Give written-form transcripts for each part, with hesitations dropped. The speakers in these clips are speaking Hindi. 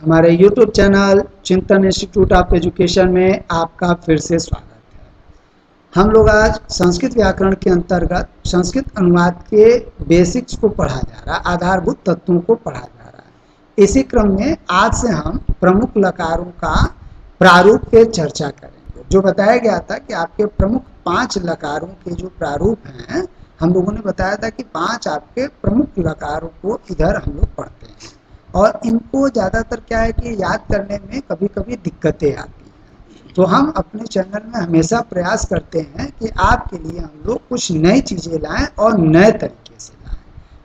हमारे YouTube चैनल चिंतन इंस्टीट्यूट ऑफ एजुकेशन में आपका फिर से स्वागत है। हम लोग आज संस्कृत व्याकरण के अंतर्गत संस्कृत अनुवाद के बेसिक्स को पढ़ा जा रहा है, आधारभूत तत्वों को पढ़ा जा रहा है। इसी क्रम में आज से हम प्रमुख लकारों का प्रारूप पे चर्चा करेंगे। जो बताया गया था कि आपके प्रमुख 5 लकारों के जो प्रारूप हैं, हम लोगों ने बताया था कि 5 आपके प्रमुख लकारों को इधर हम लोग पढ़ते हैं और इनको ज़्यादातर क्या है कि याद करने में कभी कभी दिक्कतें आती हैं। तो हम अपने चैनल में हमेशा प्रयास करते हैं कि आपके लिए हम लोग कुछ नई चीज़ें लाएं और नए तरीके से लाएं।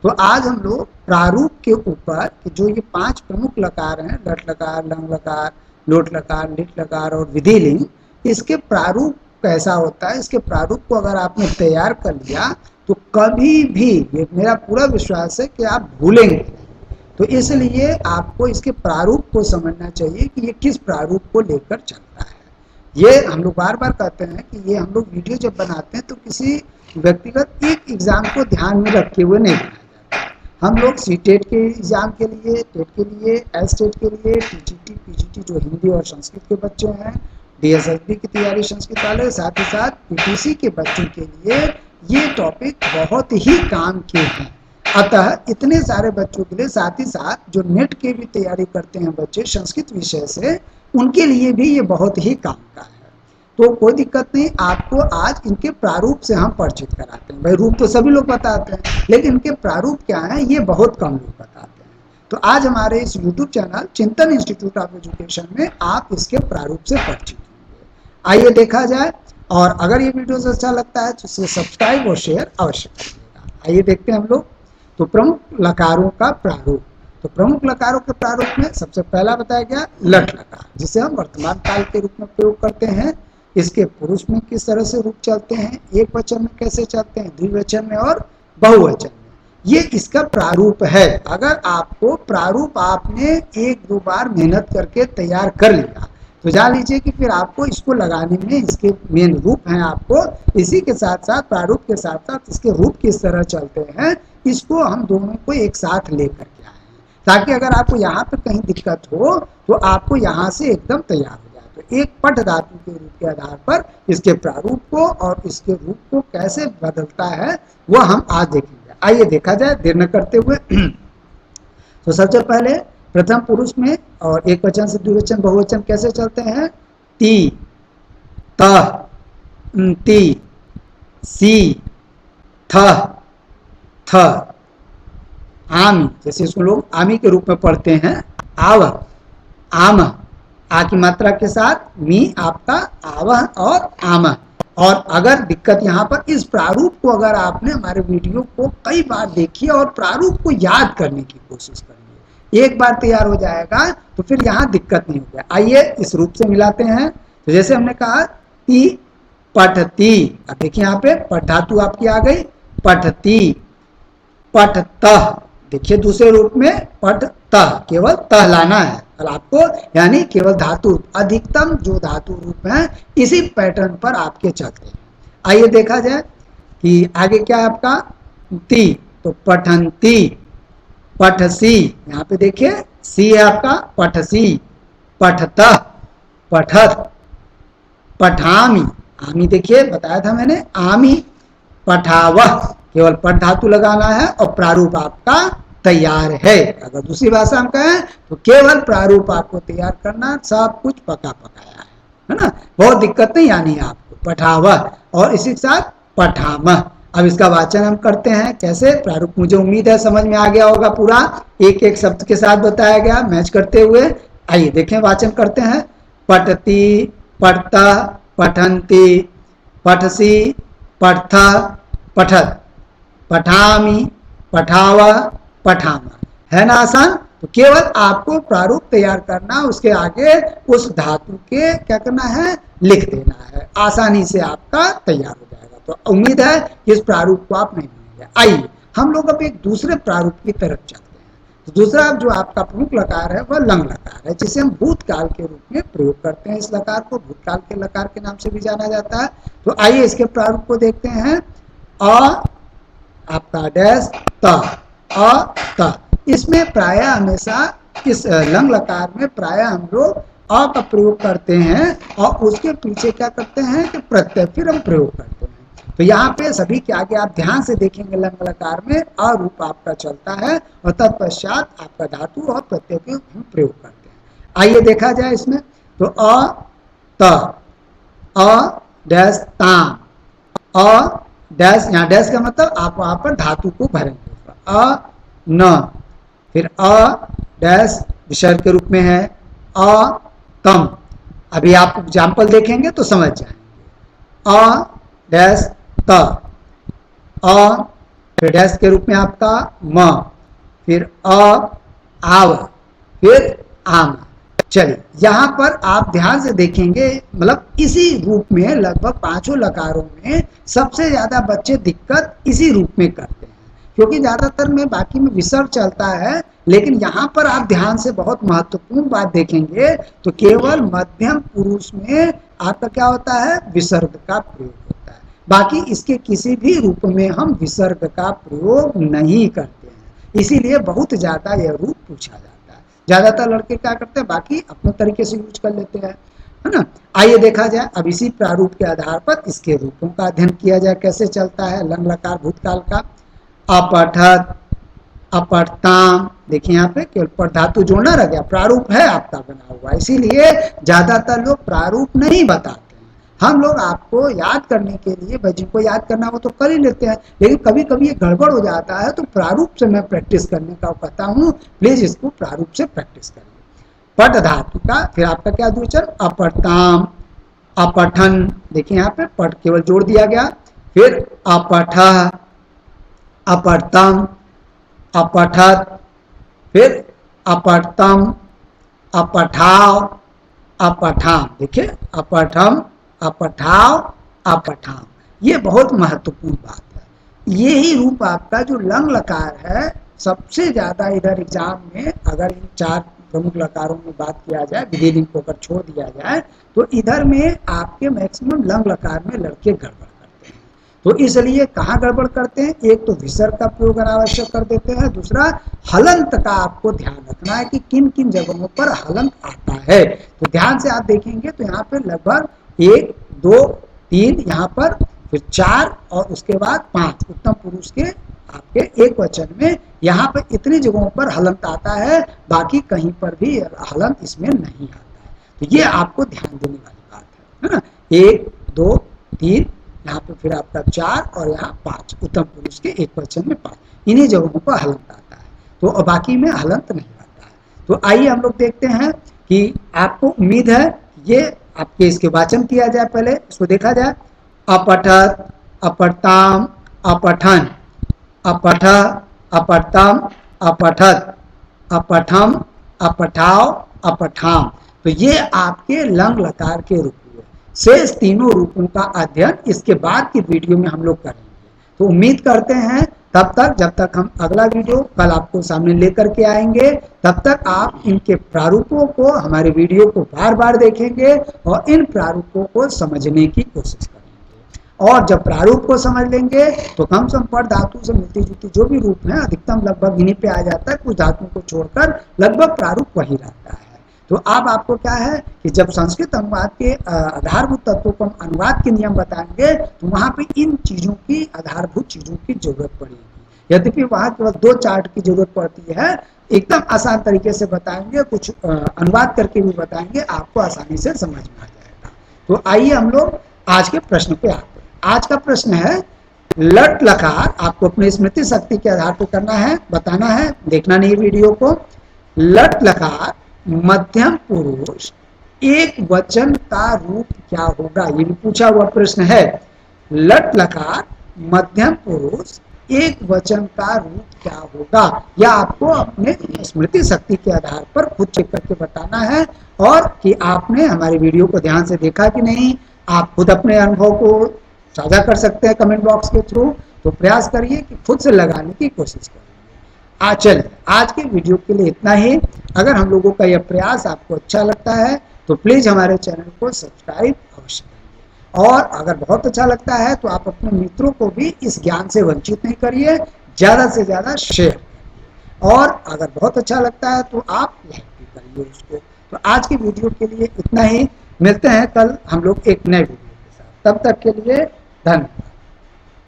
तो आज हम लोग प्रारूप के ऊपर कि जो ये 5 प्रमुख लकार हैं, लट लकार, लंग लकार, लोट लकार, लिट लकार और विधिलिंग, इसके प्रारूप कैसा होता है, इसके प्रारूप को अगर आपने तैयार कर लिया तो कभी भी, मेरा पूरा विश्वास है कि आप भूलेंगे। तो इसलिए आपको इसके प्रारूप को समझना चाहिए कि ये किस प्रारूप को लेकर चल रहा है। ये हम लोग बार बार कहते हैं कि ये हम लोग वीडियो जब बनाते हैं तो किसी व्यक्तिगत एक एग्ज़ाम को ध्यान में रखे हुए नहीं बनाया जाता। हम लोग सीटेट के एग्ज़ाम के लिए, टेट के लिए, एसटेट के लिए, टीजीटी, पीजीटी जो हिंदी और संस्कृत के बच्चे हैं, डीएसएसबी की तैयारी संस्कृत वाले, साथ ही साथ पीटीसी के बच्चों के लिए ये टॉपिक बहुत ही काम के हैं। अतः इतने सारे बच्चों के लिए, साथ ही साथ जो नेट की भी तैयारी करते हैं बच्चे संस्कृत विषय से, उनके लिए भी ये बहुत ही काम का है। तो कोई दिक्कत नहीं, आपको आज इनके प्रारूप से हम परिचित कराते हैं। भाई रूप तो सभी लोग बताते हैं, लेकिन इनके प्रारूप क्या है ये बहुत कम लोग बताते हैं। तो आज हमारे इस YouTube चैनल चिंतन इंस्टीट्यूट ऑफ एजुकेशन में आप इसके प्रारूप से परिचित होंगे। आइए देखा जाए, और अगर ये वीडियो अच्छा लगता है तो इसे सब्सक्राइब और शेयर अवश्य करिएगा। आइए देखते हैं हम लोग। तो प्रमुख लकारों का प्रारूप। तो प्रमुख लकारों के प्रारूप में सबसे पहला बताया गया लट लकार, जिसे हम वर्तमान काल के रूप में प्रयोग करते हैं। इसके पुरुष में किस तरह से रूप चलते हैं, एक वचन में कैसे चलते हैं, द्विवचन में और बहुवचन में, ये इसका प्रारूप है। अगर आपको प्रारूप आपने 1-2 बार मेहनत करके तैयार कर लिया तो जान लीजिए कि फिर आपको इसको लगाने में, इसके मेन रूप हैं आपको, इसी के साथ साथ प्रारूप के साथ साथ इसके रूप किस तरह चलते हैं, इसको हम दोनों को एक साथ लेकर के आए हैं, ताकि अगर आपको यहाँ पर कहीं दिक्कत हो तो आपको यहाँ से एकदम तैयार हो जाए। तो एक पट धातु के रूप के आधार पर इसके प्रारूप को और इसके रूप को कैसे बदलता है वह हम आज देखेंगे। आइए देखा जाए देर न करते हुए। तो सबसे पहले प्रथम पुरुष में और एक वचन से द्विवचन बहुवचन कैसे चलते हैं, ती, त, ती, सी, थ, थ, आमी, जैसे इसको लोग आमी के रूप में पढ़ते हैं, आव, आम, आ की मात्रा के साथ मी आपका आवह और आम। और अगर दिक्कत यहाँ पर, इस प्रारूप को अगर आपने हमारे वीडियो को कई बार देखिए और प्रारूप को याद करने की कोशिश करिए, एक बार तैयार हो जाएगा तो फिर यहाँ दिक्कत नहीं होगा। आइए इस रूप से मिलाते हैं। तो जैसे हमने कहा ती, पठती, अब देखिए यहाँ पे पठ धातु आपकी आ गई, पठती, पठतः, देखिए दूसरे रूप में पठतः, केवल तह लाना है और आपको, यानी केवल धातु, अधिकतम जो धातु रूप है इसी पैटर्न पर आपके चलते हैं। आइए देखा जाए कि आगे क्या है आपका, ती, तो पठंती, पठसी, यहाँ पे देखिए सी है आपका, पठसी, पठतः, पठत, पठामी, आमी देखिए बताया था मैंने, आमी, पठावह, केवल पठ धातु लगाना है और प्रारूप आपका तैयार है। अगर दूसरी भाषा हम कहें तो केवल प्रारूप आपको तैयार करना, सब कुछ पका पकाया है ना, बहुत दिक्कत नहीं आनी है आपको। पठावह और इसी के साथ पठामह। अब इसका वाचन हम करते हैं कैसे, प्रारूप मुझे उम्मीद है समझ में आ गया होगा, पूरा एक एक शब्द के साथ बताया गया मैच करते हुए। आइए देखें, वाचन करते हैं। पठती, पठता, पठंती, पठसी, पठथा, पठत, पठामी, पठावा, पठामा। है ना आसान। तो केवल आपको प्रारूप तैयार करना, उसके आगे उस धातु के क्या करना है, लिख देना है, आसानी से आपका तैयार हो जाएगा। तो उम्मीद है कि इस प्रारूप को आप नहीं भूलेंगे। आइए हम लोग अब एक दूसरे प्रारूप की तरफ चलते हैं। तो दूसरा जो आपका प्रमुख लकार है वह लंग लकार है, जिसे हम भूतकाल के रूप में प्रयोग करते हैं। इस लकार को भूतकाल के लकार के नाम से भी जाना जाता है। तो आइए इसके प्रारूप को देखते हैं। अ आपका डैश, त, अ, त, इसमें प्रायः हमेशा इस लंग लकार में प्राय हम लोग अ का प्रयोग करते हैं और उसके पीछे क्या करते हैं कि प्रत्यय फिर हम प्रयोग करते हैं। तो यहाँ पे सभी के आगे आप ध्यान से देखेंगे लंग लकार में अ रूप आपका चलता है और तत्पश्चात आपका धातु और प्रत्यय के हम प्रयोग करते हैं। आइए देखा जाए इसमें। तो त, अ डैश ताम, अ डैश, यहाँ डैश का मतलब आप वहां पर धातु को भरेंगे। अ न, फिर अ डैश विसर्ग के रूप में है अ तम। अभी आप एग्जाम्पल देखेंगे तो समझ जाएंगे। अ डैश त, अ फिर डैश के रूप में आपका म, फिर आव, फिर आम। चलिए यहाँ पर आप ध्यान से देखेंगे, मतलब इसी रूप में लगभग पांचों लकारों में सबसे ज्यादा बच्चे दिक्कत इसी रूप में करते हैं, क्योंकि ज्यादातर में बाकी में विसर्ग चलता है, लेकिन यहाँ पर आप ध्यान से बहुत महत्वपूर्ण बात देखेंगे तो केवल मध्यम पुरुष में आपका क्या होता है, विसर्ग का प्रयोग होता है। बाकी इसके किसी भी रूप में हम विसर्ग का प्रयोग नहीं करते हैं, इसीलिए बहुत ज्यादा यह रूप पूछा जाता है। ज्यादातर लड़के क्या करते हैं, बाकी अपने तरीके से यूज कर लेते हैं, है ना। आइए देखा जाए अब इसी प्रारूप के आधार पर इसके रूपों का अध्ययन किया जाए, कैसे चलता है लंग लकार भूतकाल का। अपठत, अपठताम, देखिए यहाँ पे केवल पर धातु जोड़ना रह गया, प्रारूप है आपका बना हुआ, इसीलिए ज्यादातर लोग प्रारूप नहीं बताते हैं। हम लोग आपको याद करने के लिए, भाई जिनको याद करना हो तो कर ही लेते हैं, लेकिन कभी कभी ये गड़बड़ हो जाता है, तो प्रारूप से मैं प्रैक्टिस करने का कहता हूँ, प्लीज इसको प्रारूप से प्रैक्टिस करिए। पट धातु का फिर आपका क्या द्विवचन, अपठताम, अपठन, देखिए यहाँ पे पट केवल जोड़ दिया गया, फिर अपठ, अपठतम, अपठत, फिर अपठतम, अपठाव, अपठाम, देखिए अपठम, अपठाव, अपठाम। ये बहुत महत्वपूर्ण बात है। यही रूप आपका जो लंग लकार है, सबसे ज्यादा इधर एग्जाम में अगर इन चार प्रमुख लकारों में बात किया जाए, विधिलिंग को अगर छोड़ दिया जाए, तो इधर में आपके मैक्सिमम लंग लकार में लड़के गड़बड़ करते हैं। तो इसलिए कहाँ गड़बड़ करते हैं, एक तो विसर्ग का प्रयोग अनावश्यक कर देते हैं, दूसरा हलंत का आपको ध्यान रखना है कि किन किन जगहों पर हलंत आता है। तो ध्यान से आप देखेंगे तो यहाँ पे लगभग 1 2 3, यहाँ पर फिर 4 और उसके बाद 5 उत्तम पुरुष के आपके एक वचन में यहाँ पर इतनी जगहों पर हलंत आता है, बाकी कहीं पर भी हलंत इसमें नहीं आता है। तो ये आपको ध्यान देने वाली बात है ना। 1 2 3, यहाँ पे फिर आपका 4 और यहाँ 5 उत्तम पुरुष के एक वचन में 5, इन्हीं जगहों पर हलंत आता है, तो बाकी में हलंत नहीं आता है। तो आइए हम लोग देखते हैं कि आपको उम्मीद है ये आपके इसके वाचन किया जाए, पहले इसको देखा जाए। अपठत, अपठताम, अपठन, अपठ, अपठतम, अपठत, अपठम, अपठाव, अपठाम। तो ये आपके लंग लकार के रूप हुए। शेष तीनों रूपों का अध्ययन इसके बाद की वीडियो में हम लोग करेंगे। तो उम्मीद करते हैं तब तक, जब तक हम अगला वीडियो कल आपको सामने लेकर के आएंगे, तब तक आप इनके प्रारूपों को, हमारे वीडियो को बार बार देखेंगे और इन प्रारूपों को समझने की कोशिश करेंगे। और जब प्रारूप को समझ लेंगे तो कम से कम पर धातु से मिलती जुलती जो भी रूप है, अधिकतम लगभग इन्हीं पे आ जाता है, कुछ धातुओं को छोड़कर लगभग प्रारूप वही रहता है। तो अब आपको क्या है कि जब संस्कृत अनुवाद के आधारभूत तत्वों को हम अनुवाद के नियम बताएंगे, तो वहां पे इन चीजों की, आधारभूत चीजों की जरूरत पड़ेगी। यद्यपि वहां केवल 2 चार्ट की जरूरत पड़ती है, एकदम आसान तरीके से बताएंगे, कुछ अनुवाद करके भी बताएंगे, आपको आसानी से समझ में आ जाएगा। तो आइए हम लोग आज के प्रश्न पे आते हैं। आज का प्रश्न है, लट लकार आपको अपनी स्मृति शक्ति के आधार पर करना है, बताना है, देखना नहीं वीडियो को। लट लकार मध्यम पुरुष एक वचन का रूप क्या होगा, ये भी पूछा हुआ प्रश्न है। लट लकार मध्यम पुरुष एक वचन का रूप क्या होगा, यह आपको अपने स्मृति शक्ति के आधार पर खुद चेक करके बताना है, और कि आपने हमारे वीडियो को ध्यान से देखा कि नहीं। आप खुद अपने अनुभव को साझा कर सकते हैं कमेंट बॉक्स के थ्रू, तो प्रयास करिए कि खुद से लगाने की कोशिश करिए। चलिए आज के वीडियो के लिए इतना ही। अगर हम लोगों का यह प्रयास आपको अच्छा लगता है तो प्लीज हमारे चैनल को सब्सक्राइब अवश्य करिए, और अगर बहुत अच्छा लगता है तो आप अपने मित्रों को भी इस ज्ञान से वंचित नहीं करिए, ज्यादा से ज्यादा शेयर करिए। और अगर बहुत अच्छा लगता है तो आप लाइक भी करिए उसको। तो आज की वीडियो के लिए इतना ही, मिलते हैं कल हम लोग एक नए वीडियो के साथ, तब तक के लिए धन्यवाद।